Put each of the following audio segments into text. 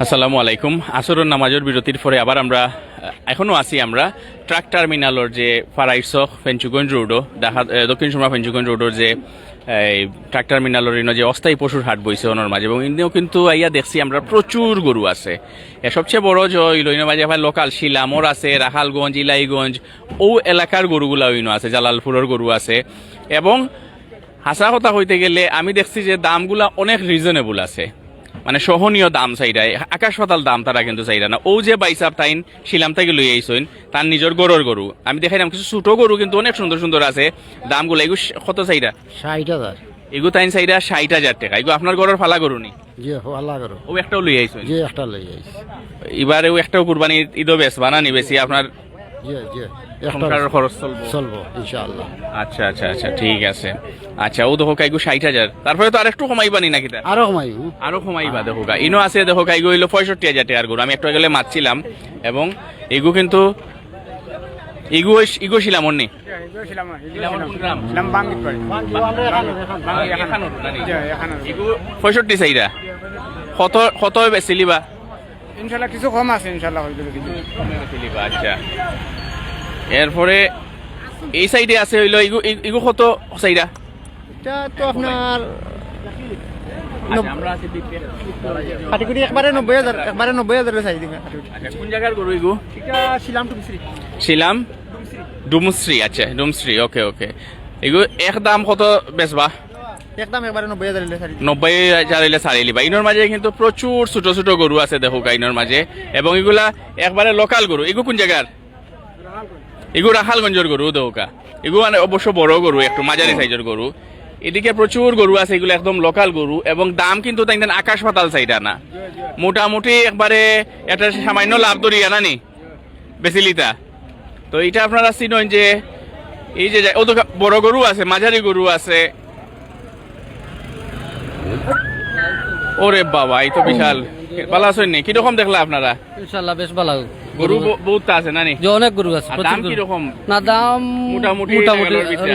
আসসালামু আলাইকুম। আসরের নামাজের বিরতির পরে আবার আমরা এখনো আছি আমরা ট্রাক টার্মিনালর যে ফারাইসখ ফেঞ্চুগঞ্জ রোডও দেখা দক্ষিণ সুরমা ফেঞ্চুগঞ্জ রোডের যে এই ট্রাক টার্মিনালর ইনো যে অস্থায়ী পশুর হাট বইছে ওনার মাঝে, এবং ইন্দিও কিন্তু আইয়া দেখছি আমরা প্রচুর গরু আছে। সবচেয়ে বড় যে ইনো মাঝে আবার লোকাল শিলামর আছে, রাখালগঞ্জ, ইলাইগঞ্জ ও এলাকার গরুগুলা ইনো আছে, জালালপুরের গরু আছে। এবং হাসা কথা হইতে গেলে আমি দেখছি যে দামগুলা অনেক রিজনেবল আছে, মানে সহনীয় দাম চাইরায়, আকাশ পাতাল দাম তারা কিন্তু চাইরা না। ও যে বাইসাব তাইন শিলাম থেকে লই আইসইন তার নিজের গরুর গরু আমি দেখাইলাম, কিছু ছোট গরু কিন্তু অনেক সুন্দর সুন্দর আছে। দামগুলো এগু কত চাইরা? 60,000। এগু তাইন চাইরা 60,000 টাকা। এগু আপনার গরুর ফালা গরু নি? জি ভালো করো। ও একটাও লই আইসইন? জি একটা লই আইছি। এবারে ও একটাও কুরবানি ঈদও বেশ বানানি বেশি আপনার জি জি সংসারের খরচ চলবো চলবো ইনশাআল্লাহ। আচ্ছা আচ্ছা আচ্ছা, ঠিক আছে। আচ্ছা, ও দেখো কাইগু 60,000, তারপরে তো আরেকটু কমাইবানি নাকি? তা আরো কমাই আরো কমাইবা দেখো গা। ইনো আছে দেখো কাইগু হইলো 65,000 টাকার গরু। আমি একটু গেলে মারছিলাম, এবং এগু কিন্তু ইগু ছিলাম অন্যি 65 চাইরা কত কত বেচিলিবা? ইনশাল্লাহ কিছু কম আছে, ইনশাল্লাহ বেচিলিবা। আচ্ছা, এরপরে এই সাইডে আছে হইলো ইগু কত চাইরা? এটা তো আপনার আচ্ছা, আমরা আছি দিকে। কাটিকুটি একবারে 90,000, একবারে 90,000 চাই দিবেন। আচ্ছা, কোন জায়গার গরু ইগু? এটা ছিলাম তো মিস্ত্রি। ছিলাম ডুমশ্রী। আচ্ছা, ডুমশ্রী, ওকে ওকে। এগু একদম কত বেচবা? একদম একবারে 90,000 এলে চাই। 90,000 হইলে ছাড়িলি বা। ইনোর মাঝে কিন্তু প্রচুর ছোট ছোট গরু আছে দেখো ইনোর মাঝে, এবং এগুলা একবারে লোকাল গরু। এগু কোন জায়গার? এগু রাখালগঞ্জের গরু দৌকা। এগু মানে অবশ্য বড় গরু, একটু মাঝারি সাইজের গরু। এদিকে প্রচুর গরু আছে, এগুলো একদম লোকাল গরু, এবং দাম কিন্তু তাই আকাশ পাতাল চাইটা না, মোটামুটি একবারে একটা সামান্য লাভ ধরিয়া না নি বেসিলিতা। তো এটা আপনারা চিনেন যে এই যে ও তো বড় গরু আছে, মাঝারি গরু আছে। ওরে বাবা, এই তো বিশাল। ভালো আছেন নি? কিরকম দেখলা আপনারা? ইনশাআল্লাহ বেশ ভালো। গরু বহুত আছে নানি? যে অনেক গরু আছে। আর দাম কিরকম? না দাম মোটামুটি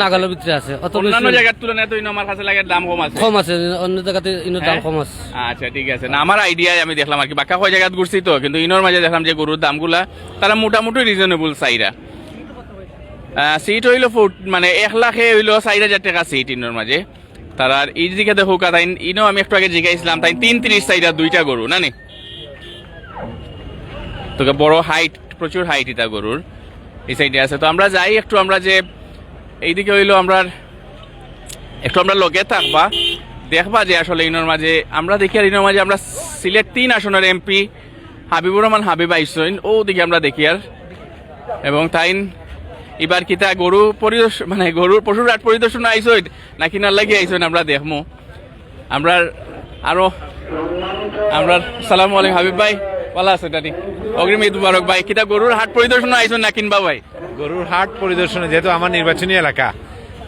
নাগালের ভিতরে আছে। অত বেশি অন্যান্য জায়গার তুলনায় তো আমার কাছে লাগে দাম কম আছে। কম আছে, অন্য জায়গাতে ইনোর দাম কম আছে। আচ্ছা, ঠিক আছে। না, আমার আইডিয়ায় আমি দেখলাম আর কি, বাক্কা কয় জায়গায় ঘুরছি তো, কিন্তু ইনোর মাঝে দেখলাম যে গরুর দামগুলা তারা মোটামুটি রিজনেবল চাইরা। সিট হইলো মানে 1,00,000 হইলো 4,000 টাকা সিট ইনোর মাঝে। তারা এই দিকে দেখো তাই ইনো আমি একটু আগে জিজ্ঞাসলাম তাই 33 চাইরা দুইটা গরু না নি? তোকে বড় হাইট, প্রচুর হাইট এটা গরুর। এই সাইডে আছে। তো আমরা যাই একটু, আমরা যে এইদিকে হইলো আমরা একটু আমরা লগে থাকবা, দেখবা যে আসলে ইনোর মাঝে আমরা দেখি। আর ইনোর মাঝে আমরা সিলেট 3 আসনের এমপি হাবিবুর রহমান হাবিব আইসইন ও দিকে আমরা দেখি। আর এবং তাইন এবার কিতা গরু পরিদর্শন, মানে গরুর পশুর হাট পরিদর্শন আইসইন নাকি না লাগিয়ে আইসইন আমরা দেখবো। আমরা আরো আমরা সালামু আলাইকুম হাবিব ভাই, ভালো আছে দাদি? অগ্রিম ঈদ মুবারক ভাই। কিতা গরুর হাট পরিদর্শন আইসইন না কিনবা ভাই? গরুর হাট পরিদর্শনে, যেহেতু আমার নির্বাচনী এলাকা,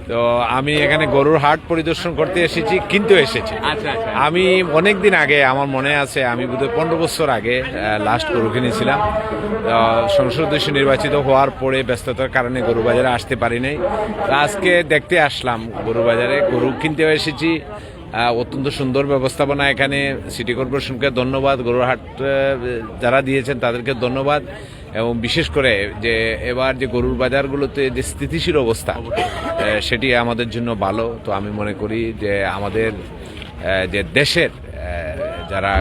তো আমি এখানে গরুর হাট পরিদর্শন করতে এসেছি, কিনতে এসেছি। আচ্ছা আচ্ছা। আমি অনেক দিন আগে, আমার মনে আছে, আমি বোধহয় 15 বছর আগে লাস্ট গরু কিনেছিলাম। সংসদ সদস্য নির্বাচিত হওয়ার পরে ব্যস্ততার কারণে গরু বাজারে আসতে পারি নাই। আজকে দেখতে আসলাম গরু বাজারে, গরু কিনতেও এসেছি। অত্যন্ত সুন্দর ব্যবস্থাপনা এখানে। সিটি কর্পোরেশনকে ধন্যবাদ, গরুর হাট যারা দিয়েছেন তাদেরকে ধন্যবাদ। এবং বিশেষ করে যে এবার যে গরুর বাজারগুলোতে যে স্থিতিশীল অবস্থা, সেটি আমাদের জন্য ভালো। তো আমি মনে করি যে আমাদের যে দেশের যারা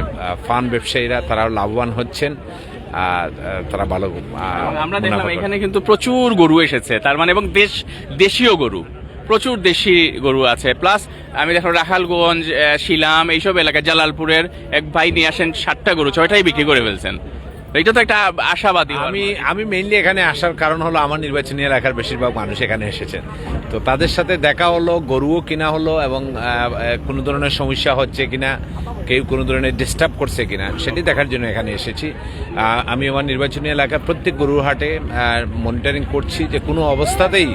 ফার্ম ব্যবসায়ীরা তারাও লাভবান হচ্ছেন, তারা ভালো। আমরা দেখলাম এখানে কিন্তু প্রচুর গরু এসেছে, তার মানে, এবং দেশীয় গরু, প্রচুর দেশি গরু আছে। প্লাস আমি দেখলাম রাখালগঞ্জ, শিলাম, এইসব এলাকায় জালালপুরের এক ভাই নিয়ে আসেন 60টা গরু, 6টাই বিক্রি করে ফেলছেন। এটা তো একটা আশাবাদী। আমি মেইনলি এখানে আসার কারণ হলো আমার নির্বাচনী এলাকার বেশিরভাগ মানুষ এখানে এসেছেন, তো তাদের সাথে দেখা হলো, গরুও কিনা হলো, এবং কোনো ধরনের সমস্যা হচ্ছে কিনা, কেউ কোনো ধরনের ডিস্টার্ব করছে কিনা, সেটি দেখার জন্য এখানে এসেছি। আমি আমার নির্বাচনী এলাকার প্রত্যেক গরুর হাটে মনিটরিং করছি যে কোনো অবস্থাতেই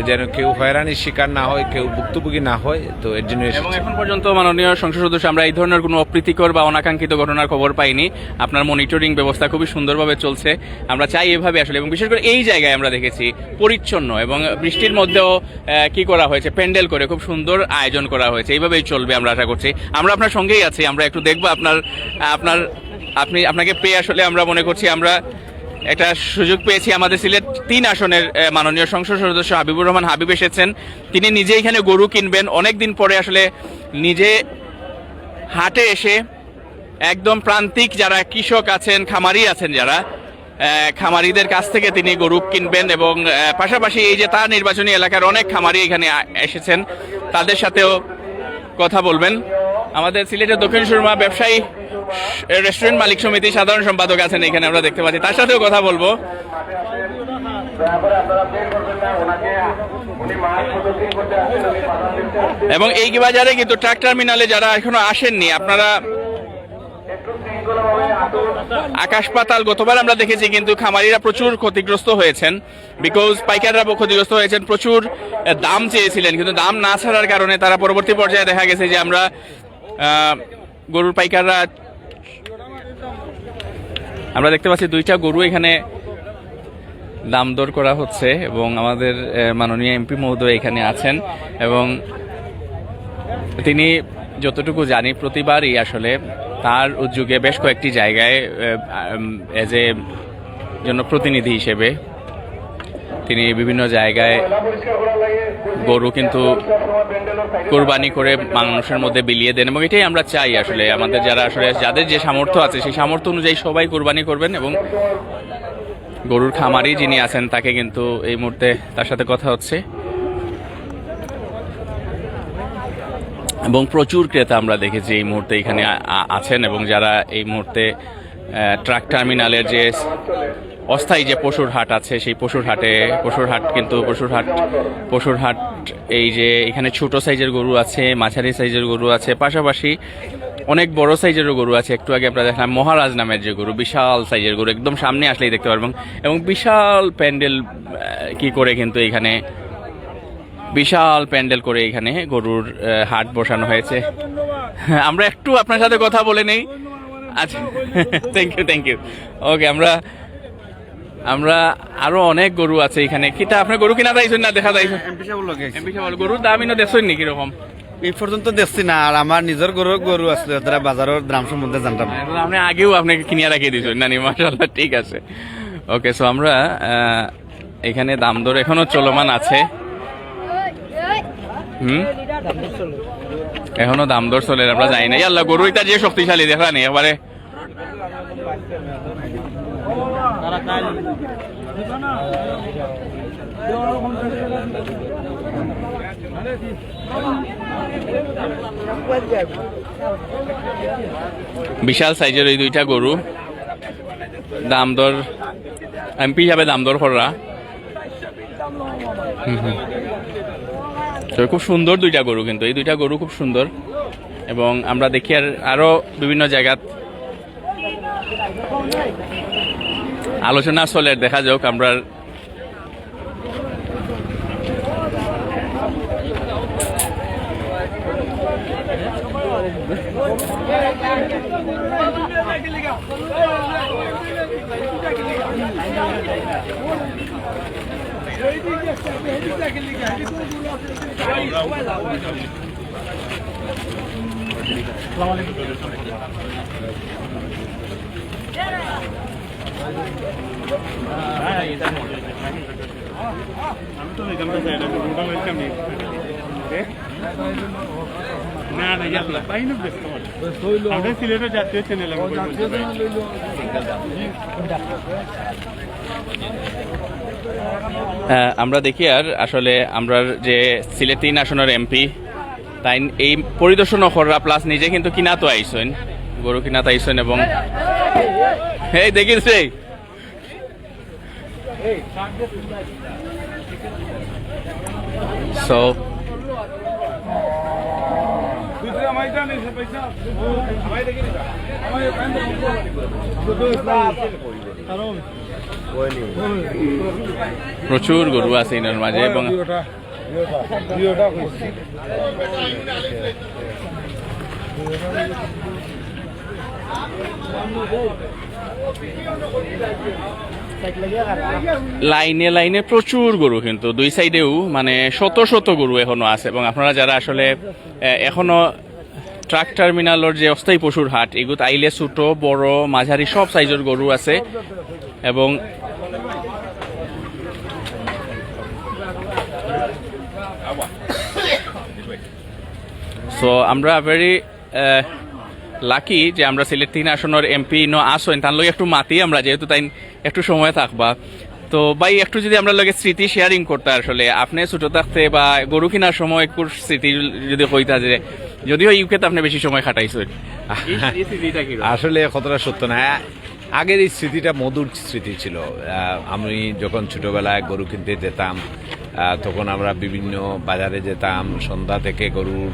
যেন কেউ হয়রানির শিকার না হয়, কেউ ভুক্তভোগী না হয়, তো এর জন্য এবং এখন পর্যন্ত মাননীয় সংসদ সদস্য আমরা এই ধরনের কোনো অপ্রীতিকর বা অনাকাঙ্ক্ষিত ঘটনার খবর পাইনি। আপনার মনিটরিং ব্যবস্থা খুবই সুন্দরভাবে চলছে, আমরা চাই এভাবে আসলে। এবং বিশেষ করে এই জায়গায় আমরা দেখেছি পরিচ্ছন্ন এবং বৃষ্টির মধ্যেও কি করা হয়েছে, প্যান্ডেল করে খুব সুন্দর আয়োজন করা হয়েছে। এইভাবেই চলবে আমরা আশা করছি। আমরা আপনার সঙ্গেই আছি, আমরা একটু দেখবো আপনাকে পেয়ে আসলে আমরা মনে করছি আমরা একটা সুযোগ পেয়েছি। আমাদের সিলেট 3 আসনের মাননীয় সংসদ সদস্য হাবিবুর রহমান হাবিব এসেছেন। তিনি নিজে এখানে গরু কিনবেন, অনেকদিন পরে আসলে নিজে হাটে এসে একদম প্রান্তিক যারা কৃষক আছেন, খামারি আছেন, যারা খামারিদের কাছ থেকে তিনি গরু কিনবেন এবং পাশাপাশি এই যে তার নির্বাচনী এলাকার অনেক খামারি এখানে এসেছেন, তাদের সাথেও কথা বলবেন। আমাদের সিলেটের দক্ষিণ সুরমা ব্যবসায়ী রেস্টুরেন্ট মালিক সমিতির সাধারণ সম্পাদক আছেন এখানে, আমরা দেখতে পাচ্ছি, তার সাথেও কথা বলবো। এবং এই বাজারে কিন্তু ট্রাক টার্মিনালে যারা এখনো আসেননি, আপনারা আকাশ পাতাল, গতবার আমরা দেখেছি কিন্তু খামারিরা প্রচুর ক্ষতিগ্রস্ত হয়েছেন, বিকজ পাইকাররা ক্ষতিগ্রস্ত হয়েছেন, প্রচুর দাম চেয়েছিলেন, কিন্তু দাম না ছাড়ার কারণে তারা পরবর্তী পর্যায়ে দেখা গেছে যে আমরা গরুর পাইকাররা, আমরা দেখতে পাচ্ছি 2টা গরু এখানে দাম দর করা হচ্ছে এবং আমাদের মাননীয় এমপি মহোদয় এখানে আছেন এবং তিনি যতটুকু জানি প্রতিবারই আসলে তার উদ্যোগে বেশ কয়েকটি জায়গায় এজ এ জনপ্রতিনিধি হিসেবে তিনি বিভিন্ন জায়গায় গরু কিন্তু কোরবানি করে মানুষের মধ্যে বিলিয়ে দেন এবং এটাই আমরা চাই আসলে। আমাদের যারা আসলে যাদের যে সামর্থ্য আছে সেই সামর্থ্য অনুযায়ী সবাই কোরবানি করবেন এবং গরুর খামারি যিনি আছেন তাকে কিন্তু এই মুহূর্তে তার সাথে কথা হচ্ছে এবং প্রচুর ক্রেতা আমরা দেখেছি এই মুহূর্তে এখানে আছেন এবং যারা এই মুহূর্তে ট্রাক টার্মিনালের যে অস্থায়ী যে পশুর হাট আছে সেই পশুর হাট এই যে এখানে ছোট সাইজের গরু আছে, মাঝারি সাইজের গরু আছে, পাশাপাশি অনেক বড় সাইজেরও গরু আছে। একটু আগে আপনারা দেখলাম মহারাজ নামের যে গরু, বিশাল সাইজের গরু, একদম সামনে আসলেই দেখতে পারবেন এবং বিশাল প্যান্ডেল কি করে কিন্তু এখানে বিশাল প্যান্ডেল করে এখানে গরুর হাট বসানো হয়েছে। আমরা একটু আপনার সাথে কথা বলে নেই। আচ্ছা, থ্যাংক ইউ। ওকে, আমরা আরো অনেক গরু আছে এখানে। কিটা আপনার গরু কিনা যাইছেন না দেখা যাইছেন? এমপি সাহেব গরুর দাম ইনো দেখছেন নি কিরকম? এই পর্যন্ত দেখছি না, আর আমার নিজের গরু আসলে তারা বাজারের দাম সম্বন্ধে জানতাম। আপনি আগেও আপনাকে কিনিয়া রাখিয়ে দিয়েছেন না? মাশাআল্লাহ, ঠিক আছে। ওকে, সো আমরা এখানে দাম দর এখনো চলমান আছে। এখনো দাম দর চলে, আমরা যাই না। আল্লাহ, গরু এটা যে শক্তিশালী দেখা নেই এবারে। বিশাল সাইজের এই 2টা গরু দাম দর এমপি হিসাবে দাম দর করা। খুব সুন্দর 2টা গরু, কিন্তু এই 2টা গরু খুব সুন্দর এবং আমরা দেখি আরো বিভিন্ন জায়গা আলোচনা চলে, দেখা যাক। আমরা আমরা দেখি আর আসলে আমরা যে সিলেট 3 আসনের এমপি তাই এই পরিদর্শন করা প্লাস নিজে কিন্তু কিনা তো আইসেন, গরু কিনা তো আইসেন এবং এই দেখিস রে সো প্রচুর গরু আছে এনার মাঝে এবং লাইনে লাইনে প্রচুর গরু, কিন্তু দুই সাইডেও মানে শত শত গরু এখনো আছে। এবং আপনারা যারা আসলে এখনো ট্রাক টার্মিনালের যে অস্থায়ী পশুর হাট, এগুলো আইলে ছোট বড় মাঝারি সব সাইজের গরু আছে। এবং সো আমরা ভেরি লাকি যে আমরা সিলেট 3 আসনের এমপি আসেন তার লগে একটু মাতি আমরা, যেহেতু তাই একটু সময় থাকবা। তো ভাই একটু যদি আমরা লগে স্মৃতি শেয়ারিং করতে, আসলে আপনি ছোট থাকতে বা গরু কেনার সময় একটু স্মৃতি যদি কইতা, যে যদিও ইউকেতে আপনি বেশি সময় খাটাইছেন, এই স্মৃতিটা কি? আসলে কতটা সত্য না, আগের এই স্মৃতিটা মধুর স্মৃতি ছিল। আমি যখন ছোটবেলায় গরু কিনতে যেতাম, তখন আমরা বিভিন্ন বাজারে যেতাম, সন্ধ্যা থেকে গরুর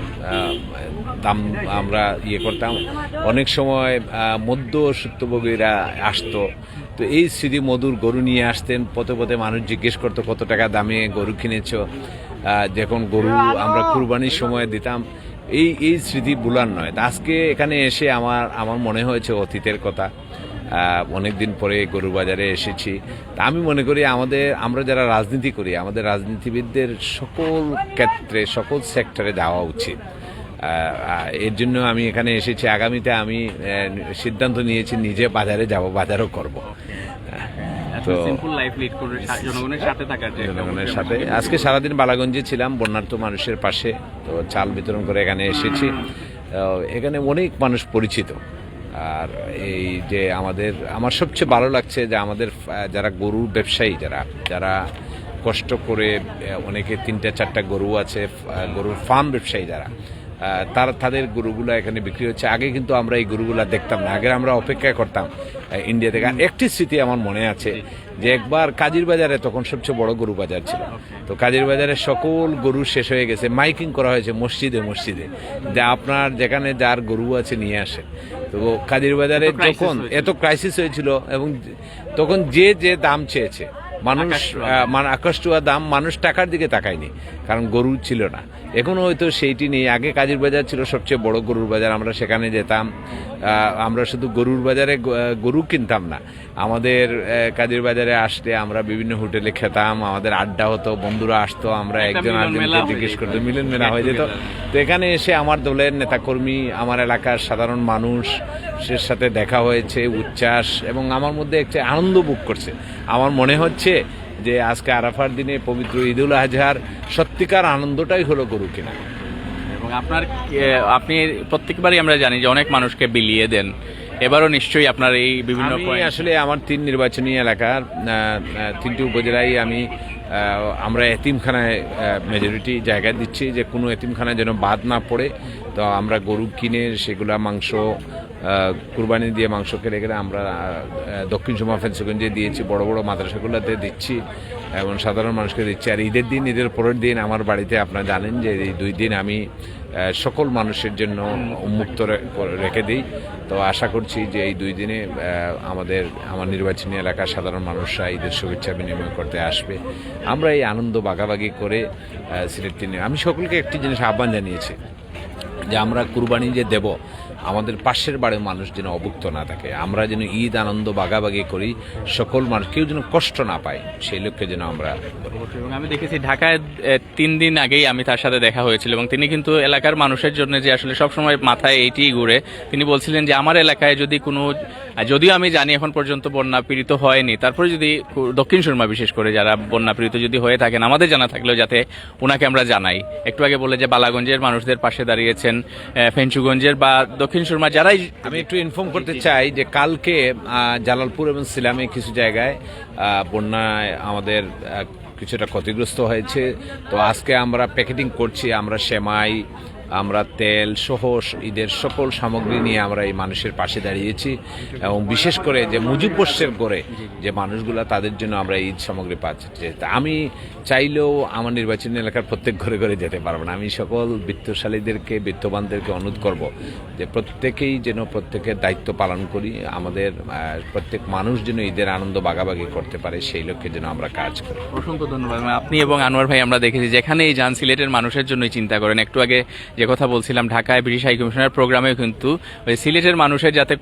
দাম আমরা করতাম। অনেক সময় মধ্য সুত্রভোগীরা আসতো, তো এই স্মৃতি মধুর গরু নিয়ে আসতেন। পথে পথে মানুষ জিজ্ঞেস করতো কত টাকা দামে গরু কিনেছ। যখন গরু আমরা কুরবানির সময় দিতাম, এই স্মৃতি ভুলার নয়। আজকে এখানে এসে আমার মনে হয়েছে অতীতের কথা। অনেকদিন পরে গরু বাজারে এসেছি। তা আমি মনে করি আমরা যারা রাজনীতি করি, আমাদের রাজনীতিবিদদের সকল ক্ষেত্রে সকল সেক্টরে যাওয়া উচিত। এর জন্য আমি এখানে এসেছি। আগামীতে আমি সিদ্ধান্ত নিয়েছি নিজে বাজারে যাব, বাজারও করব। তো জনগণের সাথে আজকে সারাদিন বালাগঞ্জে ছিলাম, বন্যার্ত মানুষের পাশে। তো চাল বিতরণ করে এখানে এসেছি। এখানে অনেক মানুষ পরিচিত। আর এই যে আমার সবচেয়ে ভালো লাগছে যে আমাদের যারা গরুর ব্যবসায়ী, যারা কষ্ট করে, অনেকে 3-4টা গরু আছে, গরুর ফার্ম ব্যবসায়ী যারা, তাদের গরুগুলো এখানে বিক্রি হচ্ছে। আগে কিন্তু আমরা এই গরুগুলো দেখতাম না, আগে আমরা অপেক্ষা করতাম ইন্ডিয়া থেকে। আর একটি স্মৃতি আমার মনে আছে যে একবার কাজির বাজারে, তখন সবচেয়ে বড় গরু বাজার ছিল, তো কাজির বাজারে সকল গরু শেষ হয়ে গেছে, মাইকিং করা হয়েছে মসজিদে যে আপনার যেখানে যার গরু আছে নিয়ে আসে। তো কাজির বাজারে যখন এত ক্রাইসিস হয়েছিল, এবং তখন যে দাম চেয়েছে মানুষ, আকাশচুয়া দাম, মানুষ টাকার দিকে তাকায়নি, কারণ গরু ছিল না। এখনো হয়তো সেইটি নেই। আগে কাজির বাজার ছিল সবচেয়ে বড় গরুর বাজার, আমরা সেখানে যেতাম। আমরা শুধু গরুর বাজারে গরু কিনতাম না, আমাদের কাজির বাজারে আসলে আমরা বিভিন্ন হোটেলে খেতাম, আমাদের আড্ডা হতো, বন্ধুরা আসতো, আমরা একজন আরেকজনকে জিজ্ঞেস করতো, মিলন মেলা হয়ে যেত। তো এখানে এসে আমার দলের নেতাকর্মী, আমার এলাকার সাধারণ মানুষের সাথে দেখা হয়েছে, উচ্ছ্বাস, এবং আমার মধ্যে একটা আনন্দ বুক করছে। আমার মনে হচ্ছে যে আজকে আরাফার দিনে, পবিত্র ঈদুল আজহার সত্যিকার আনন্দটাই হলো গরু কেনা। এবং আপনি প্রত্যেকবারই আমরা জানি যে অনেক মানুষকে বিলিয়ে দেন, এবারও নিশ্চয়ই আপনার এই বিভিন্ন আসলে আমার 3 নির্বাচনী এলাকার 3টি উপজেলায় আমরা এতিমখানায় মেজরিটি জায়গা দিচ্ছি, যে কোনো এতিমখানায় যেন বাদ না পড়ে। তো আমরা গরু কিনে সেগুলা মাংস কুরবানি দিয়ে মাংস কেটে গেলে আমরা দক্ষিণ সুমা ফেন্সগঞ্জে দিয়েছি, বড় বড় মাদ্রাসাগুলোতে দিচ্ছি এবং সাধারণ মানুষকে দিচ্ছি। আর ঈদের পরের দিন আমার বাড়িতে, আপনারা জানেন যে এই 2 দিন আমি সকল মানুষের জন্য উন্মুক্ত রেখে দিই। তো আশা করছি যে এই 2 দিনে আমার নির্বাচনী এলাকার সাধারণ মানুষরা ঈদের শুভেচ্ছা বিনিময় করতে আসবে। আমরা এই আনন্দ ভাগাভাগি করে সিলেট নিয়ে আমি সকলকে একটি জিনিস আহ্বান জানিয়েছি, যে আমরা কুরবানি যে দেব, আমাদের পাশের বাড়ির মানুষ যেন অভুক্ত না থাকে, আমরা যেন ঈদ আনন্দ ভাগাভাগি করি, সকল মানুষ কেউ যেন কষ্ট না পায়, সেই লক্ষ্যে যেন আমরা। এবং আমি দেখেছি ঢাকায় 3 দিন আগেই আমি তার সাথে দেখা হয়েছিল, এবং তিনি কিন্তু এলাকার মানুষের জন্য যে আসলে সবসময় মাথায় এইটি ঘুরে, তিনি বলছিলেন যে আমার এলাকায় যদি যদিও আমি জানি এখন পর্যন্ত বন্যা পীড়িত হয়নি, তারপরে যদি দক্ষিণ সুরমা বিশেষ করে যারা বন্যা পীড়িত যদি হয়ে থাকেন, আমাদের জানা থাকলেও যাতে ওনাকে আমরা জানাই। একটু আগে বলে যে বালাগঞ্জের মানুষদের পাশে দাঁড়িয়েছেন, ফেঞ্চুগঞ্জের বা দক্ষিণ সুরমা যারাই। আমি একটু ইনফর্ম করতে চাই যে কালকে জালালপুর এবং সিলামে কিছু জায়গায় বন্যায় আমাদের কিছুটা ক্ষতিগ্রস্ত হয়েছে। তো আজকে আমরা প্যাকেটিং করছি, আমরা সেমাই, আমরা তেল সহ ঈদের সকল সামগ্রী নিয়ে আমরা এই মানুষের পাশে দাঁড়িয়েছি এবং বিশেষ করে যে মুজিব বর্ষের করে যে মানুষগুলা তাদের জন্য আমরা ঈদ সামগ্রী পাচ্ছি। তা আমি চাইলেও আমার নির্বাচনী এলাকার প্রত্যেক ঘরে ঘরে যেতে পারবো না। আমি সকল বিত্তশালীদেরকে বিত্তবানদেরকে অনুরোধ করব যে প্রত্যেকেই যেন প্রত্যেকের দায়িত্ব পালন করি, আমাদের প্রত্যেক মানুষ যেন ঈদের আনন্দ ভাগাভাগি করতে পারে সেই লক্ষ্যে যেন আমরা কাজ করি। অসংখ্য ধন্যবাদ। আপনি এবং আনোয়ার ভাই আমরা দেখেছি যেখানেই যান সিলেটের মানুষের জন্যই চিন্তা করেন। একটু আগে যে কথা বলছিলাম ঢাকায় ব্রিটিশ হাই কমিশনের প্রোগ্রামেও কিন্তু ওই সিলেটের মানুষের যাতে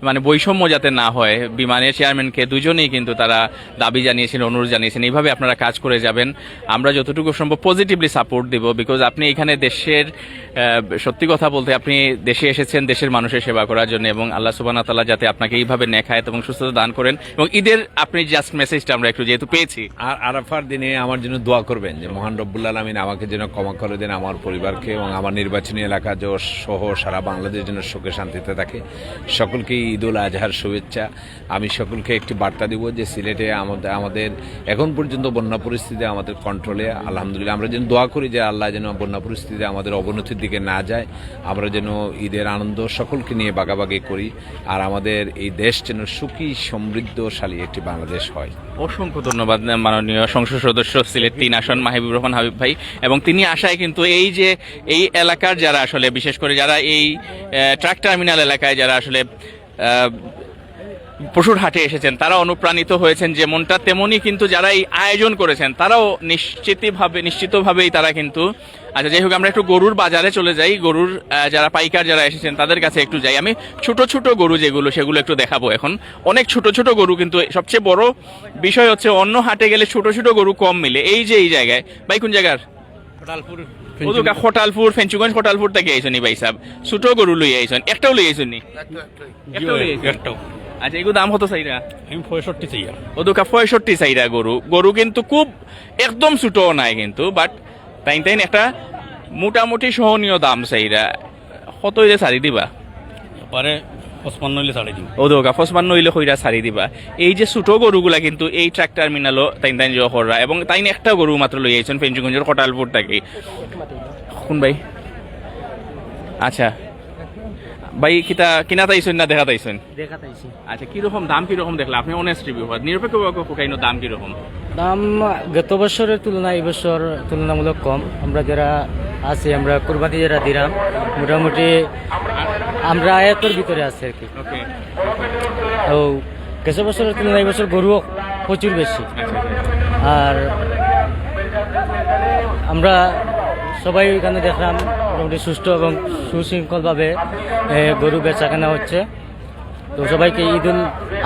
মানে বৈষম্য যাতে না হয়, বিমানের চেয়ারম্যানকে দুজনেই কিন্তু তারা দাবি জানিয়েছেন, অনুরোধ জানিয়েছেন এইভাবে আপনারা কাজ করে যাবেন। আমরা যতটুকু সম্ভব পজিটিভলি সাপোর্ট দেব, বিকজ আপনি এখানে দেশের সত্যি কথা বলতে আপনি দেশে এসেছেন দেশের মানুষের সেবা করার জন্য, এবং আল্লাহ সুবহানাহু ওয়া তাআলা যাতে আপনাকে এইভাবে নেখায়েত এবং সুস্থতা দান করেন। এবং ঈদের আপনি জাস্ট মেসেজটা আমরা একটু যেহেতু পেয়েছি, আর আরাফার দিনে আমার জন্য দোয়া করবেন যে মহান রব্বুল আলামিন আমাকে যেন ক্ষমা করে দেন, আমার পরিবারকে এবং আমার নির্বাচনী এলাকা সহ সারা বাংলাদেশ যেন সুখে শান্তিতে থাকে। সকলকে ঈদুল আজহার শুভেচ্ছা। আমি সকলকে একটি বার্তা দিব যে সিলেটে আমাদের এখন পর্যন্ত বন্যা পরিস্থিতি আমাদের কন্ট্রোলে, আলহামদুলিল্লাহ। আমরা যেন দোয়া করি যে আল্লাহ যেন বন্যা পরিস্থিতি আমাদের অবনতির দিকে না যায়, আমরা যেন ঈদের আনন্দ সকলকে নিয়ে ভাগাভাগি করি, আর আমাদের এই দেশ যেন সুখী সমৃদ্ধশালী একটি বাংলাদেশ হয়। অসংখ্য ধন্যবাদ মাননীয় সংসদ সদস্য সিলেট 3 আসন মাহিবুর রহমান হাবিব ভাই। এবং তিনি আশায় কিন্তু এই যে এই এলাকার যারা আসলে বিশেষ করে যারা এই ট্রাক টার্মিনাল এলাকায় যারা আসলে পশুর হাটে এসেছেন তারা অনুপ্রাণিত হয়েছেন, যেমনটা তেমনি কিন্তু যারা এই আয়োজন করেছেন তারাও নিশ্চিতভাবেই তারা কিন্তু। আচ্ছা যাই হোক, আমরা একটু গরুর বাজারে চলে যাই। গরুর যারা পাইকার যারা এসেছেন তাদের কাছে একটু যাই। আমি ছোট ছোট গরু যেগুলো সেগুলো একটু দেখাবো। এখন অনেক ছোট ছোট গরু, কিন্তু সবচেয়ে বড় বিষয় হচ্ছে অন্য হাটে গেলে ছোট ছোট গরু কম মিলে। এই যে এই জায়গায় ভাই কোন জায়গার? খটালপুর ফেঞ্চুগঞ্জ খটালপুর থেকে আইসনি ভাই সাহেব, ছোট গরু লই আইসন। একটাও লই আইসনি? একটাও। আচ্ছা এগুলো দাম কত চাইরা? আমি 65 চাই। ওদুকা 65 চাইরা গরু। গরু কিন্তু খুব একদম ছোটও নাই কিন্তু, বাট তাই একটা মোটামুটি সহনীয় দাম চাইরা। কত হইলে ছাড়ি দিবা? পরে 55 হইলে ছাড়ি দিম। ওদুকা 55 হইলে কইরা ছাড়ি দিবা। এই যে ছোট গরুগুলা কিন্তু এই ট্রাক টার্মিনালও তাই জহররা, এবং তাই একটা গরু মাত্র লই আইছেন ফেঞ্চুগঞ্জের কটালপুর থেকে। কোন ভাই? আচ্ছা ভাই কিনা তাইছেন না দেখা তাইছেন? দেখা তাইছি। আচ্ছা কিরকম দাম, কিরকম দেখলা আপনি? অনেস্ট রিভিউ নিরপেক্ষ কোকাইনো দাম কিরকম? দাম গত বছরের তুলনায় এই বছর তুলনামূলক কম। আমরা যারা আছি, আমরা কুরবানি যারা দিলাম, মোটামুটি আমরা আয়াতের ভিতরে আছি আর কি। ওকে। তো গত বছরের তুলনায় এই বছর গরুও প্রচুর বেশি। আর আমরা সবাই এখানে দেখলাম মোটামুটি সুষ্ঠু এবং সুশৃঙ্খলভাবে গরু বেচা কেনা হচ্ছে। তো সবাইকে ঈদুল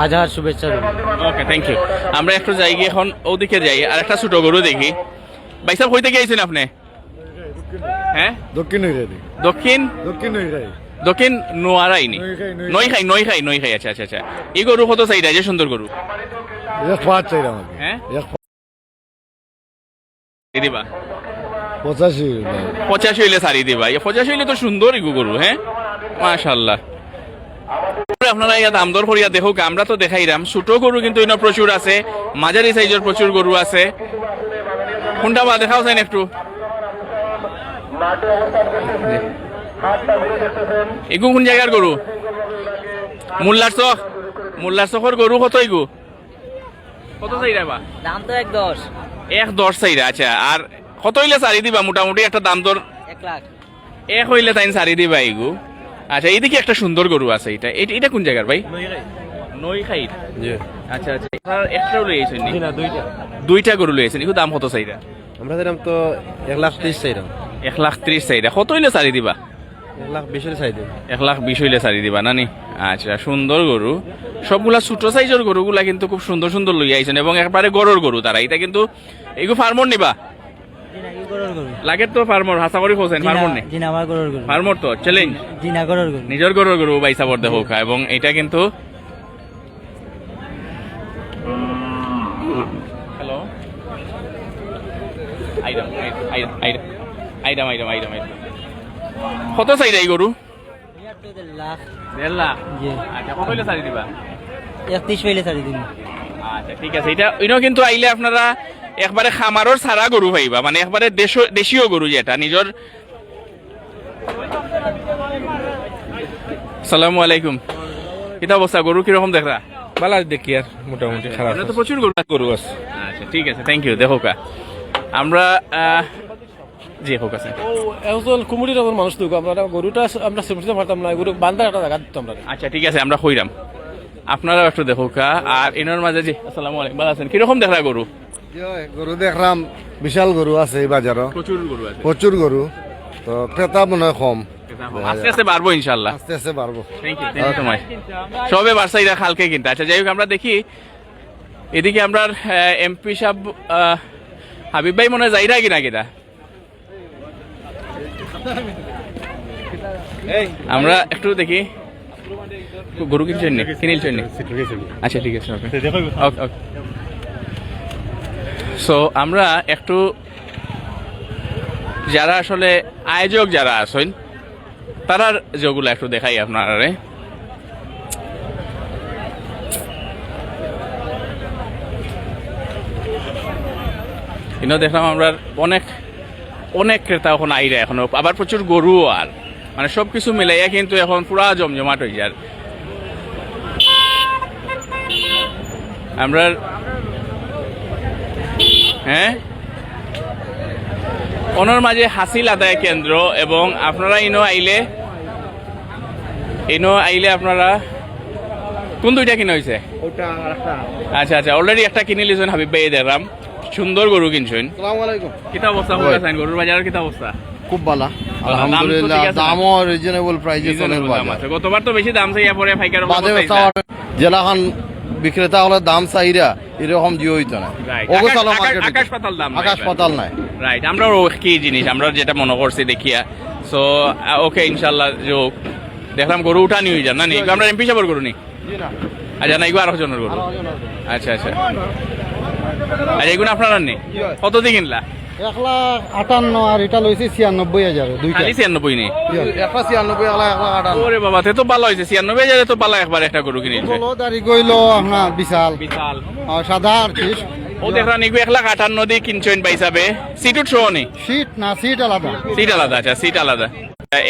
আজহার শুভেচ্ছা রইল। ওকে, থ্যাংক ইউ। আমরা একটু যাই গিয়ে এখন ওদিকে যাই, আর একটা ছোট গরু দেখি। ভাই সাহেব কই থেকে আইছেন আপনি? হ্যাঁ দক্ষিণ দক্ষিণ দক্ষিণ নোয়ারাইনি, নইখাই। আচ্ছা আচ্ছা আচ্ছা। এই গরু কত চাইটা? যে সুন্দর গরু। হ্যাঁ দিবা 85 হইলে সারি দিবা। 85 হইলে তো সুন্দর গরু। হ্যাঁ মাশাআল্লাহ। আপনারা ইয়া দাম দর করিয়া দেখুক। আমরা তো দেখাইলাম ছোট গরু কিন্তু ইনো প্রচুর আছে, মাঝারি সাইজের প্রচুর গরু আছে। কোনটা বা দেখাও যায় একটু? এগু কোন জায়গার গরু? মোল্লার চকের গরু কত এগু? কত চাইরা বা? দাম তো 1.10। 1.10 চাইরা। আচ্ছা আর কত হইলে সারি দিবা? মোটামুটি একটা দাম দর 1 লাখ। 1 হইলে তাই সারি দিবা এগু। আচ্ছা এইদিকে একটা সুন্দর গরু আছে। এটা কোন জায়গার ভাই? নইখাই। আচ্ছা আচ্ছা। একটাও লই আইছেন নি? না, দুইটা গরু লই আইছেন। এগু দাম কত চাইরা? আমরা দিলাম তো 1,30,000 চাইলাম। 1,30,000 চাইরা। কত হইলে সারি দিবা? 1,20,000 চাই দিই। 1,20,000 হইলে সারি দিবা নানি? আচ্ছা সুন্দর গরু। সবগুলা ছোট সাইজের গরুগুলা কিন্তু খুব সুন্দর সুন্দর লই আইছেন, এবং একবারে গরুর গরু তারা। এটা কিন্তু এগু ফার্মর নিবা? লাগে তো ফার্মর হাসা করে খোঁজেন ফার্মর নেই? ফার্মর তো চ্যালেঞ্জ নিজের গরুর গরু বাইসা পড়তে হোক। এবং এটা কিন্তু হ্যালো আইডাম কত চাইরা এই গরু? 1.5 লাখ। আচ্ছা কত হইলে ছাড়ি দিবা? 31 হইলে ছাড়ি দিন। আচ্ছা ঠিক আছে। এটা ইনো কিন্তু আইলে আপনারা একবারে খামারর সারা গরু পাইবা, মানে একবারে দেশীয় গরু, যেটা নিজের আসসালামু আলাইকুম। কিতা অবস্থা, গরু কিরকম দেখরা? বালা দেখি আর মোটামুটি খারাপ তো প্রচুর গরু গরু আছে। আচ্ছা ঠিক আছে, থ্যাংক ইউ। দেখো কা আমরা জি হোক আছে। এখন কুমুরির ওপর মানুষ দুঃখ আমরা গরুটা আমরা সেপতে পারতাম না, গরু বান্ধা একটা জায়গা দিতাম না। আচ্ছা ঠিক আছে, আমরা কইরাম, আপনারাও একটু দেখো কা। আর এনার মাঝে জি আসসালামু আলাইকুম, ভালো আছেন? কিরকম দেখরা গরু? গরু দেখলাম, বিশাল গরু আছে এই বাজারও, প্রচুর গরু আছে, প্রচুর গরু। তো ক্রেতা মনে হয় কম, আস্তে আস্তে বাড়বো ইনশাল্লাহ। আস্তে আস্তে বাড়বো। থ্যাংক ইউ তোমায়। সবে বার্সাইরা খালকে কিনতে। আচ্ছা যাই হোক, আমরা দেখি এদিকে আমরা এমপি সাহেব হাবিব ভাই মনে হয় যাইরা কিনা কিনা আমরা একটু দেখি গরু কিনছেন নি, কিনিলছেন নি? আচ্ছা ঠিক আছে, সো আমরা একটু যারা আসলে আয়োজক যারা আছেন তারার যেগুলো একটু দেখাই আপনারা। কিন্তু দেখলাম আমরা অনেক অনেক ক্রেতা এখন আইরা, এখনো আবার প্রচুর গরু, আর মানে সব কিছু মিলাইয়া কিন্তু এখন পুরা জমজমাট হয়ে যায়। আমরা হ্যাঁ ওনার মাঝে হাসিল আদায় কেন্দ্র, এবং আপনারা ইনো আইলে আপনারা কোন দুইটা কিনা হয়েছে? আচ্ছা আচ্ছা, অলরেডি একটা কিনে লিছেন হাবিব ভাই, দেখলাম সুন্দর গরু কিনছেন। আসসালামু আলাইকুম। কিতা অবস্থা হয়েছে গরুর বাজারের? কিতা অবস্থা? খুব ভালো আলহামদুলিল্লাহ, দামও রিজনেবল প্রাইসে চলে বাজার। গতবার তো বেশি দাম চাইয়া পরে পাইকার জেলাখান বিক্রেতা হলে দাম চাইরা এরকম জিও হইতো না, আকাশ পাতাল দাম, আকাশ পাতাল নাই। রাইট, আমরা কি জিনিস আমরা যেটা মনে করছি দেখিয়া। সো ওকে ইনশাল্লাহ যোগ দেখলাম গরু উঠা নিয়ে যান না নি, আমরা এমপি সাহেবের গরু নি? আচ্ছা না, এগুলো আরো জনের গরু। আচ্ছা আচ্ছা, আর এগুলো আপনার নেই? কত দিয়ে কিনলা? 1,58,000 আর এটা লইছি 96,000 দুইটা। খালি 96 নেই? 196 1,58,000। ওরে বাবা, তে তো ভালো হয়েছে, 96,000 তো পালা একবার একটা গরু কিনেছে। বলো দাঁড়ি গইল আপনার বিশাল বিশাল সাদা আর কি। ও দেখলাম এগুলো 1,58,000 দিয়ে কিনছেন পাইসাবে। সিটুট শো নি? সিট না, সিট আলাদা। সিট আলাদা, আচ্ছা সিট আলাদা।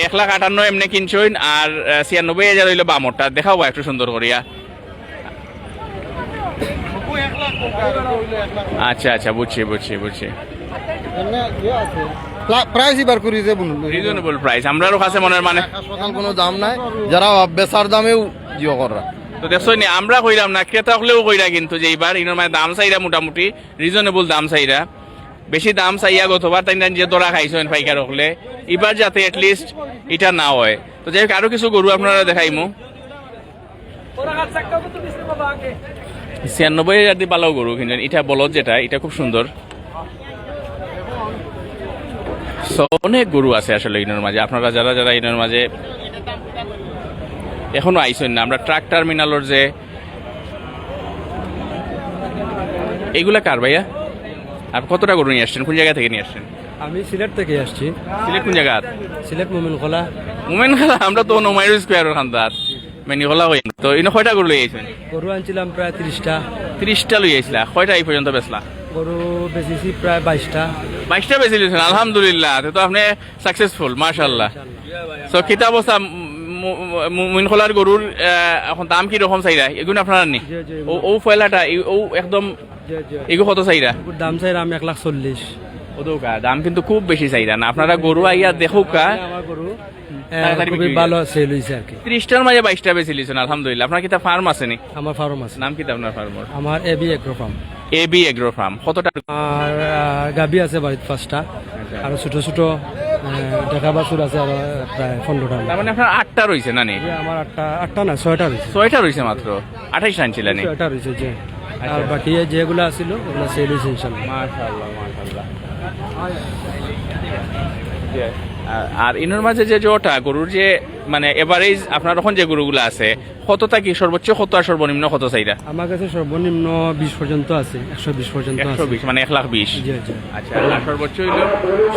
1,58,000 এমনি কিনছেন, আর 96,000 হইলো বামরটা। দেখাও একটু সুন্দর করিয়া। আচ্ছা আচ্ছা, বুঝছি বুঝছি বুঝছি। প্রাইস এবার করি যে রিজনেবল প্রাইস আমরাও কাছে মনের মানে হাসপাতাল কোনো দাম নাই, যারা বেচার দামেও জিও করা। তো দেখছো নি, আমরা কইরাম না, ক্রেতা হলেও কইরা, কিন্তু যে এইবার ইনোর মানে দাম চাইরা মোটামুটি রিজনেবল দাম চাইরা, বেশি দাম চাইয়া গতবার তাই যে দরা খাইছেন পাইকার হলে, এবার যাতে এটলিস্ট এটা না হয়। তো যাই হোক, আরো কিছু গরু আপনারা দেখাইমু। 96,000 দিয়ে পালাও গরু কিনছেন। এটা বলদ যেটা, এটা খুব সুন্দর। অনেক গরু আছে আসলে ইনোর মাঝে। আপনারা যারা যারা ইনোর মাঝে এখনো আইসেন না, আমরা ট্রাক টার্মিনালের যে এইগুলা কার ভাইয়া? আপনি কতটা গরু নিয়ে আসছেন? কোন জায়গা থেকে নিয়ে আসছেন? আমি সিলেট থেকে আসছি। সিলেট কোন জায়গা? সিলেট মোমেনখোলা। মোমেনখোলা? আমরা তো নোমাইর স্কোয়ারের খান্দার মেনিখোলা হই। তো ইনো কয়টা গরু লই আইছেন? গরু আনছিলাম প্রায় 30টা। 30টা লই আইছিলা? কয়টা এই পর্যন্ত বেচলা? গরু বেচেছি প্রায় 22টা। 22টা বেচে লিছেন, আলহামদুলিল্লাহ। তো আপনি সাকসেসফুল, মাশাআল্লাহ। সো কিতা অবস্থা মোমেনখোলার গরুর এখন দাম কি রকম চাইরা? এগুলো আপনারা নি? ও ফয়লাটা ও একদম এগুলো কত চাইরা? দাম চাইরা আমি 1,40,000। ওদৌকা দাম কিন্তু খুব বেশি চাইরা না। আপনারা গরু আইয়া দেখুকা, আমার গরু খুবই ভালো সেল হইছে আর কি। 30টার মাঝে 22টা বেচে লিছেন, আলহামদুলিল্লাহ। আপনার কিতা ফার্ম আছে নি? আমার ফার্ম আছে। নাম কিতা আপনার ফার্মের? আমার AB agro farm. AB agro farm. কতটা? আর গাবি আছে বাড়িতে 5টা, আর ছোট ছোট দেখা বাছুর আছে আর প্রায় 15টা। তার মানে আপনার 8টা রয়েছে না নি? আমার 8টা না 6টা রয়েছে। 6টা রয়েছে মাত্র? 28 আনছিলেন? 6টা রয়েছে যে, আর বাকি যেগুলো আছিল ওগুলো সেল হয়েছে ইনশাআল্লাহ। মাশাআল্লাহ মাশাআল্লাহ। আর ইনোর মাঝে যে জোটা গরুর যে মানে এভারেজ আপনার এখন যে গরুগুলো আছে, কতটা কি সর্বোচ্চ কত আর সর্বনিম্ন কত চাইরা? আমার কাছে সর্বনিম্ন 20 পর্যন্ত আছে, 120 পর্যন্ত আছে। 120 মানে 1,20,000? জি জি। আচ্ছা, আর সর্বোচ্চ হইলো?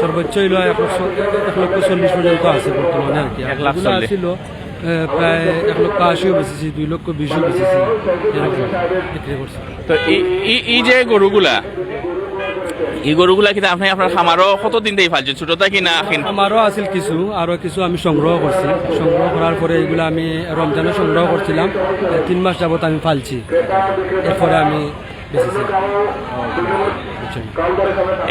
সর্বোচ্চ হইলো 1,40,000 পর্যন্ত আছে বর্তমানে আর কি। 1,40,000 ছিল প্রায় 1,80,000 বেচেছি, 2,20,000 বেচেছি, এরকম বিক্রি করছি। তো এই যে গরুগুলা এই গরুগুলা কিন্তু আপনি আপনার খামারও কতদিন দিয়ে ফালছেন, ছোটটা কি না আখিন? আমারও আছিল কিছু, আরও কিছু আমি সংগ্রহ করছি। সংগ্রহ করার পরে এগুলো আমি রমজানে সংগ্রহ করছিলাম, 3 মাস যাবত আমি ফালছি, এরপরে আমি বেঁচেছি। বুঝছেন?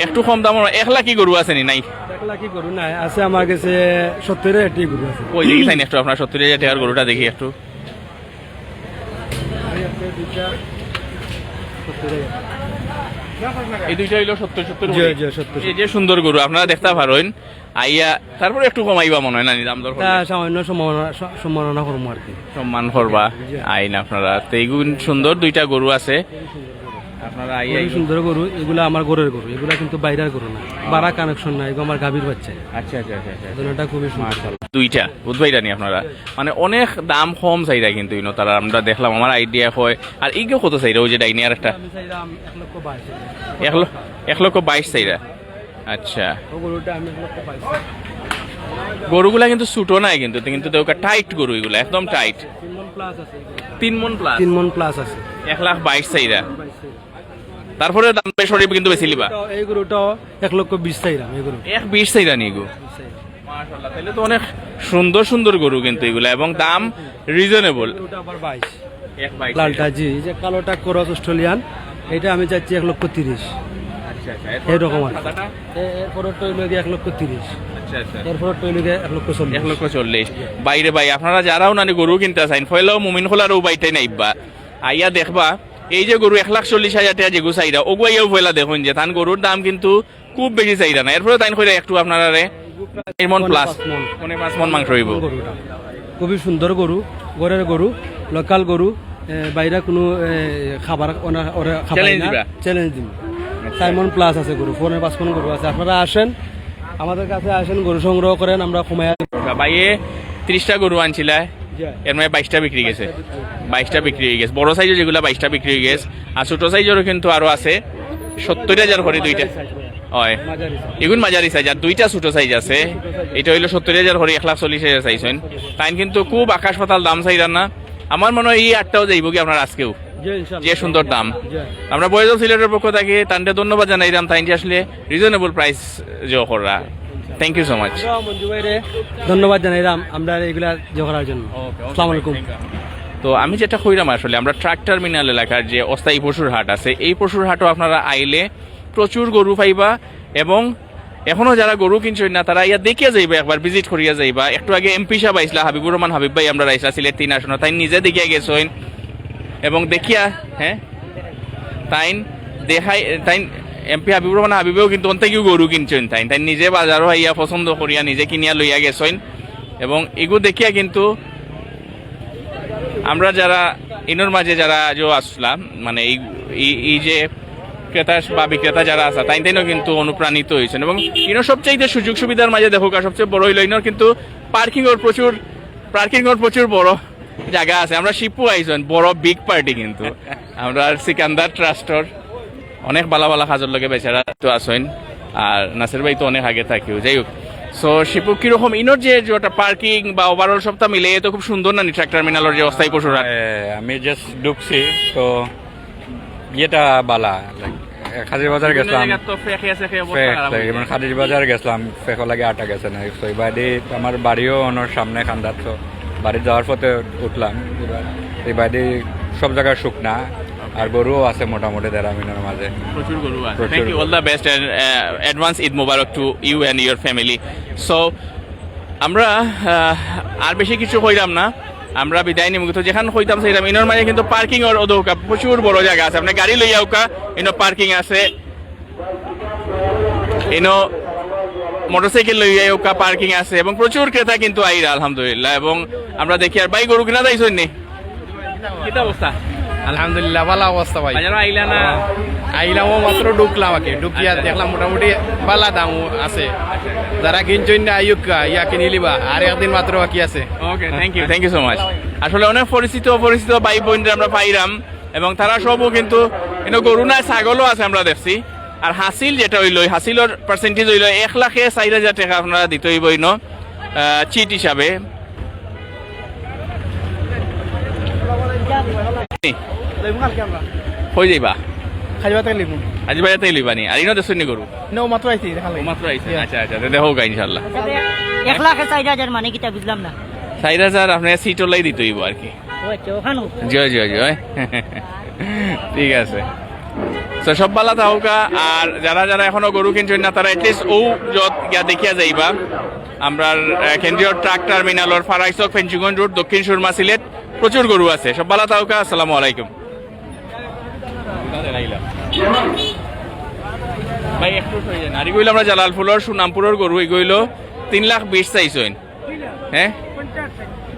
একটু কম দাম 1 লাখ কি গরু আছে নি নাই? 1 লাখ গরু নাই, আছে আমার কাছে 70 গরু আছে। ওই দেখি চাই একটু আপনার 70,000 টাকার গরুটা দেখি একটু। এই দুইটা হইলো 70 জি, জি, 70। এই যে সুন্দর গরু আপনারা দেখতে পারেন আইয়া, তারপরে একটু কমাইবা মনে হয় না দাম দর? তা সামান্য সম্মাননা করবো আর কি। সম্মান করবা আইন আপনারা। তো এইগুলো সুন্দর দুইটা গরু আছে আপনারা আইয়া। খুবই সুন্দর গরু, এগুলো আমার ঘরের গরু, এগুলো কিন্তু বাইরের গরু না, বাড়া কানেকশন না, এগুলো আমার গাভীর বাচ্চা। আচ্ছা আচ্ছা আচ্ছা আচ্ছা। দুটোটা খুবই সুন্দর। দুইটা বুধবাইটা নি আপনারা, মানে অনেক দাম কম চাইরা কিন্তু ইনো তারা আমরা দেখলাম, আমার আইডিয়া হয়। আর এইগুলো কত চাইরা? ওই যে ডাইনি আর একটা আমি চাইলাম 1,22,000। 1,22,000 চাইরা। আচ্ছা, ও গরুটা আমি 1,22,000। গরুগুলা কিন্তু ছুটো নাই কিন্তু, কিন্তু টাইট গরু, এগুলা একদম টাইট। 3 মণ প্লাস আছে, 3 মণ প্লাস। 3 মণ প্লাস আছে। 1,22,000 চাইরা। তারপরে দাম বেশ সরিয়ে কিন্তু বেশি লিবা। এই গরুটাও 1,20,000 চাইলাম। এই গরু 1,20,000 চাইরা নি গো? মাশাআল্লাহ, তাহলে তো অনেক সুন্দর সুন্দর গরু কিন্তু এগুলা, এবং দাম রিজনেবল। গরুটা আবার 22। 1,22,000 লালটা জি, এই যে কালোটা ক্রস অস্ট্রেলিয়ান, এটা আমি চাচ্ছি 1,30,000। আচ্ছা আচ্ছা। এরকম আর সাদাটা? এরপরে টইল গিয়ে 1,30,000। আচ্ছা আচ্ছা। এরপরে টইল গিয়ে 1,40,000। 1,40,000 বাইরে ভাই আপনারা যারাও নানি গরু কিনতে চাইন ফয়লাও মুমিন খোলারও বাইটাই নাইবা আইয়া দেখবা এই যে গরু 1,40,000 টাকা যেগু চাইরা ওগুয়াইও ফয়লা দেখুন যে তান গরুর দাম কিন্তু খুব বেশি চাইরা না। এরপরে তাইন কইরা একটু আপনারা 4 মণ প্লাস, 5 মণ মাংস হইব। গরুটা খুবই সুন্দর গরু, ঘরের গরু, লোকাল গরু, বাইরে কোনো খাবার Challenge দিবা? চ্যালেঞ্জ দিন। 4 মণ প্লাস আছে গরু, 4-5 মণ গরু আছে। আপনারা আসেন, আমাদের কাছে আসেন, গরু সংগ্রহ করেন, আমরা কমাই। ভাইয়ে 30টা গরু আনছিল, এর মধ্যে 22টা বিক্রি গেছে। 22টা বিক্রি হয়ে গেছে, বড় সাইজের যেগুলো 22টা বিক্রি হয়ে গেছে। আর ছোট সাইজেরও কিন্তু আরো আছে, 70,000 করে দুইটা। হয় এগুন মাঝারি সাইজ, আর দুইটা ছোট সাইজ আছে। এটা হইলো 70,000 করে, 1,40,000 চাইছেন। তাই কিন্তু খুব আকাশ পাতাল দাম চাইরা না। আমার মনে হয় এই 8টাও যাইব কি আপনার আজকেও, যে সুন্দর দাম। আমরা বয়স সিলেটের পক্ষ থেকে তান্ডে ধন্যবাদ জানাইলাম, তাই আসলে রিজনেবল প্রাইস জো করা। Thank you so much. Manju ভাইরে ধন্যবাদ জানাইলাম আমরা এগুলা করার জন্য। আসসালামু আলাইকুম। তো আমি যেটা কইরাম, আসলে আমরা ট্রাক টার্মিনাল এলাকার যে অস্থায়ী পশুর হাট আছে, এই পশুর হাটও আপনারা আইলে প্রচুর গরু পাইবা, এবং এখনো যারা গরু কিনছেন না তারা ইয়া দেখিয়া যাইবা, একবার ভিজিট করিয়া যাইবা। একটু আগে এমপি সাহেব আইসলা, হাবিবুর রহমান হাবিব ভাই, আমরা রাইসা সিলেট 3 আসন, তাই নিজে দেখিয়া গেছেন এবং দেখিয়া তাই দেখাই। তাই এমপি হাবিবুর রহমান হাবিবেও কিন্তু অন্তে কেউ গরু কিনছেন, তাই নিজে বাজারও আইয়া পছন্দ করিয়া নিজে কিনিয়া লইয়া গেছেন, এবং এগুলো দেখিয়া কিন্তু আমরা যারা ইনোর মাঝে যারা আসলাম, মানে এই যে ক্রেতা বা বিক্রেতা যারা আছে তাইনও কিন্তু অনুপ্রাণিত হয়েছেন। এবং ইনোর সবচেয়ে সুযোগ সুবিধার মাঝে দেখো সবচেয়ে বড় হইল ইনোর কিন্তু পার্কিং ওর প্রচুর বড় জায়গা আছে। আমরা শিপু আইছেন বড় বিগ পার্টি, কিন্তু আমরা সিকান্দার ট্রাস্টর অনেক বালা বালা কাজের লগে বেচারা তো আসেন, আর নাসির ভাই তো অনেক আগে থাকিও। যাই হোক, সো শিপু কিরকম ইনোর যে ওটা পার্কিং বা ওভারঅল সবটা মিলে তো খুব সুন্দর না ট্রাক টার্মিনালের যে অস্থায়ী পশুর হাট? আমি জাস্ট ঢুকছি তো ইয়েটা বালা খাদির বাজার গেছিলাম, খাদির বাজার গেছিলাম, ফেকো লাগে আটা গেছে না। তো এবারে আমার বাড়িও ওনার সামনে খান্দার, তো বাড়ি যাওয়ার পথে উঠলাম। এবারে সব জায়গায় শুকনা, আর গরুও আছে মোটামুটি 1.5 মিটার মাঝে, প্রচুর গরু আছে। Thank you, all the best and advance Eid মোবারক to you and your family. So আমরা আর বেশি কিছু কইলাম না, আমরা বিদায় নিব। তো যেখানে কইতাম সেইরাম ইনোর মাঝে কিন্তু পার্কিং ওর ওদৌকা প্রচুর বড় জায়গা আছে, আপনি গাড়ি লইয়া উকা ইনো পার্কিং আছে, ইনো মোটরসাইকেল লইয়া উকা পার্কিং আছে, এবং প্রচুর ক্রেতা কিন্তু আইরা আলহামদুলিল্লাহ। এবং আমরা দেখি আর ভাই গরু কিনা যাইছেন নি, কিটা অবস্থা? আলহামদুলিল্লাহ ভালো অবস্থা ভাই। বাজারও আইলা না? আইলামও মাত্র ঢুকলাম, ঢুকিয়া দেখলাম মোটামুটি বালা দাম আছে। যারা কিনছেন না আইয়ুকা ইয়া কিনি লিবা, আর একদিন মাত্র বাকি আছে। ওকে, থ্যাংক ইউ সো মাচ। আসলে অনেক পরিচিত ভাই বোনরা আমরা পাইলাম, এবং তারা সবও কিন্তু গরু না ছাগলও আছে আমরা দেখছি। আর হাসিল যেটা হইল, হাসিলের পার্সেন্টেজ হইল 1,04,000 টাকা আপনারা দিতে হইব ইনো চিট হিসাবে। হয়ে যাইবা খাইবাতে লিবু আজি বাইরে তেলি বানি আর ইনো দেশনি গরু নো মাত্র আইছি দেখা ও মাত্র আইছে আচ্ছা আচ্ছা দেখো গা ইনশাআল্লাহ 1,04,000 মানে কিটা বুঝলাম না 4000 আপনি সিট লাই দিতে হইব আর কি ও আচ্ছা ওখানে জয় জয় জয় ঠিক আছে তো সব বালা থাকুকা আর যারা যারা এখনো গরু কিনছেন না তারা এটলিস্ট ও যত গিয়া দেখিয়া যাইবা আমরা কেন্দ্রীয় ট্রাক টার্মিনালর ফারাইচক ফেঞ্চুগঞ্জ রোড দক্ষিণ সুরমা সিলেট প্রচুর গরু আছে সব বালা থাকুকা আসসালামু আলাইকুম ভাই একটু হয়ে যান আর গইল আমরা জালালপুরের সুনামপুরের গরু গইল 3,20,000 চাইছেন হ্যাঁ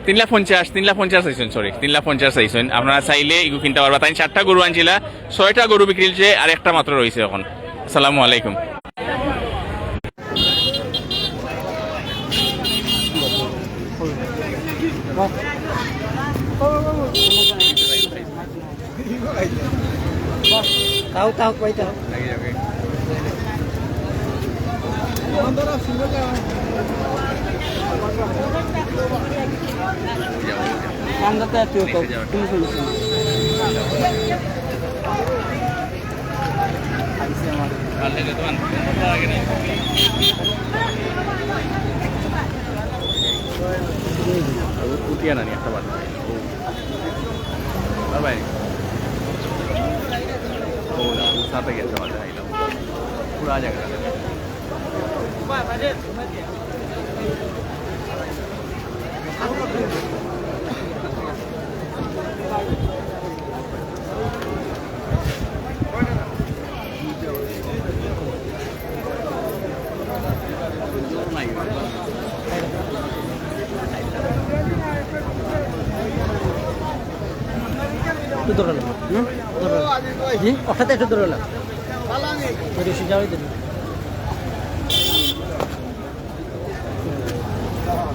3,50,000 চাইছেন সরি 3,50,000 চাইছেন আপনারা চাইলে এগু কিনতে পারবা তাই 4টা গরু আনছিলা 6টা গরু বিক্রি হয়েছে আর একটা মাত্র রয়েছে এখন আসসালামু আলাইকুম তাও কই তাও আমদাতে তুই কো তুমি শুনছিস কুটিয়া নানি একটা বাদ আর ভাই ও না সাথে গেছে বাদ আইলাম পুরো জায়গা একটু ধরলাম জি ওটাতে একটু ধরলাম বেশি যাওয়াই দিন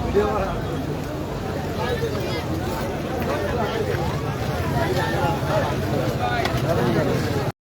ভিডিও